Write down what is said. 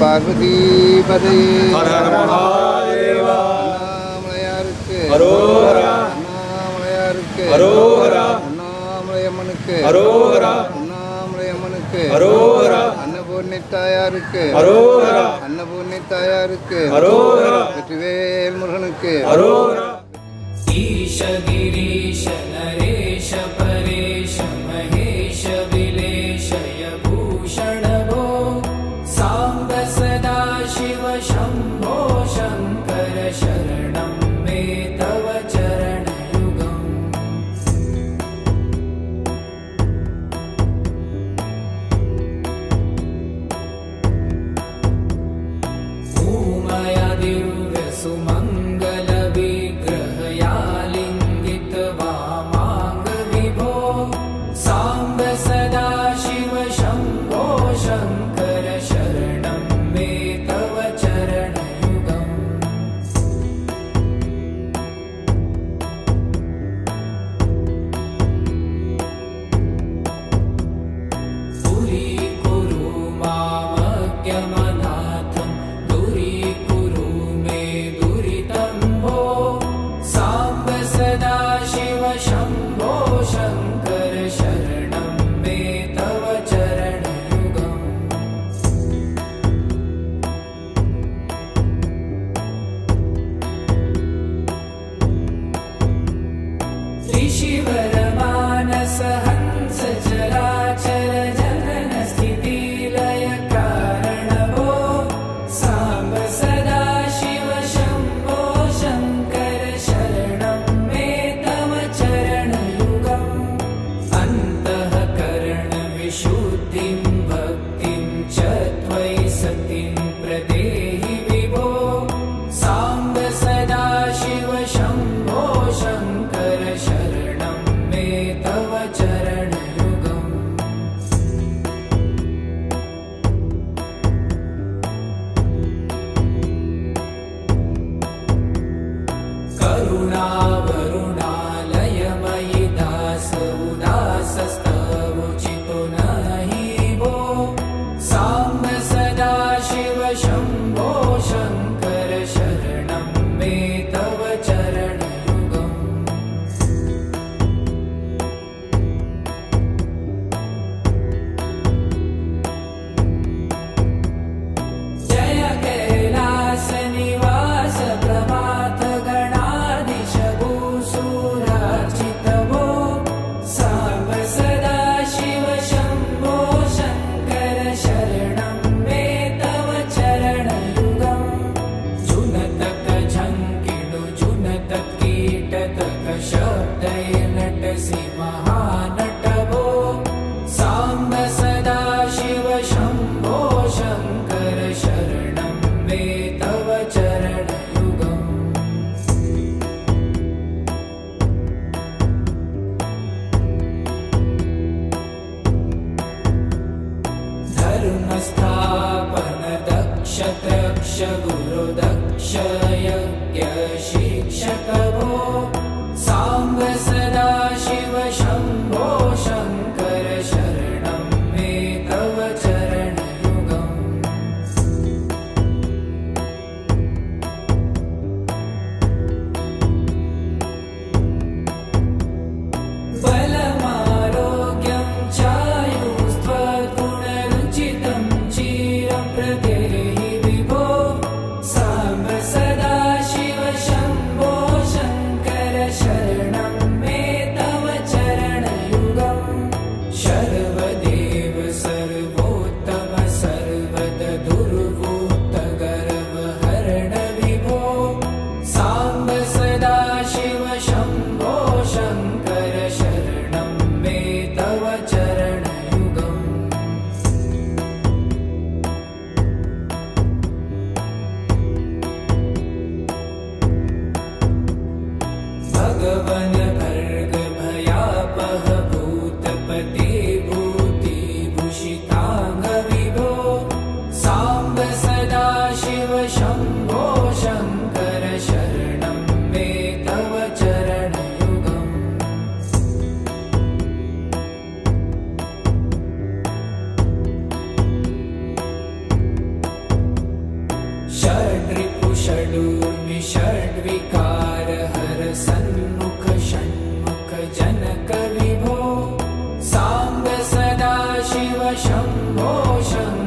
பார்வதி பதே ஹர ஹர மகாதேவா. அண்ணாமலையாருக்கு அரோகரா. அண்ணாமலையாருக்கு அரோகரா. அண்ணாமலையம்மனுக்கு அரோகரா. அண்ணாமலையம்மனுக்கு அரோகரா. அன்னபூர்ணி தாயாருக்கு அரோகரா. அன்னபூர்ணி தாயாருக்கு அரோகரா. வெற்றிவேல் முருகனுக்கு அரோகரா. ईश गिरीश नरेश परेश महेश विलेशय भूषण भो साम्ब सदा शिव शम्भो शङ्कर शरणं मे तव चरणयुगम् उमया दिव्य सुमङ्गल विग्रहया लिङ्गित वामाङ्ग विभो साम्ब सदा शिव शम्भो शङ्कर शरणं मे तव चरणयुगम् दूरीकुरु मामज्ञमनाथं दूरीकुरु मे दुरितं भो साम्ब सदा शिव शम्भो शङ्कर शरणं मे तव चरणयुगम् ऋषिवरमानस हंस चराचर जनन स्थिति लय कारण भो साम्ब सदा शिव शम्भो शङ्कर शरणं मे तव चरणयुगम् अन्तःकरण विशुद्धिं भक्तिं च त्वयि सतिं प्रदेहि विभो साम्ब सदा शिव शम्भो शङ्कर शरणं मे तव चरणयुगम् करुणावरुणालयमयि दास उदासस्तवोचितो नहि भो साम्ब सदा शिव शम्भो शङ्कर शरणं मे तव चरणयुगम् जय कैलास निवास प्रभात गणाधीश भूसुरार्चित भो साम्ब सदा शिव शम्भो शङ्कर शरणं मे तव चरणयुगम् जुनतक झङ्किडु जुनतक कीटतक शब्दय नटसि महानट भो साम्ब सदा शिव शम्भो शङ्कर शरणं मे तव चरणयुगम् धर्मस्थापन दक्ष त्रक्ष गुरु दक्ष यज्ञ शिक्षक भो साम्ब सदा शिव शम्भो शङ्कर शरणं मे तव चरणयुगम् बलमारोग्यं चायुस्त्वगुणरुचितं चिरप्रदेहि विभो साम्ब सदा शिव शम्भो शङ्कर शरणं मे तव षडूर्मि षड्विकार हर सन्मुख षण्मुख जनक विभो साम्ब सदा शिव शम्भो शम्भो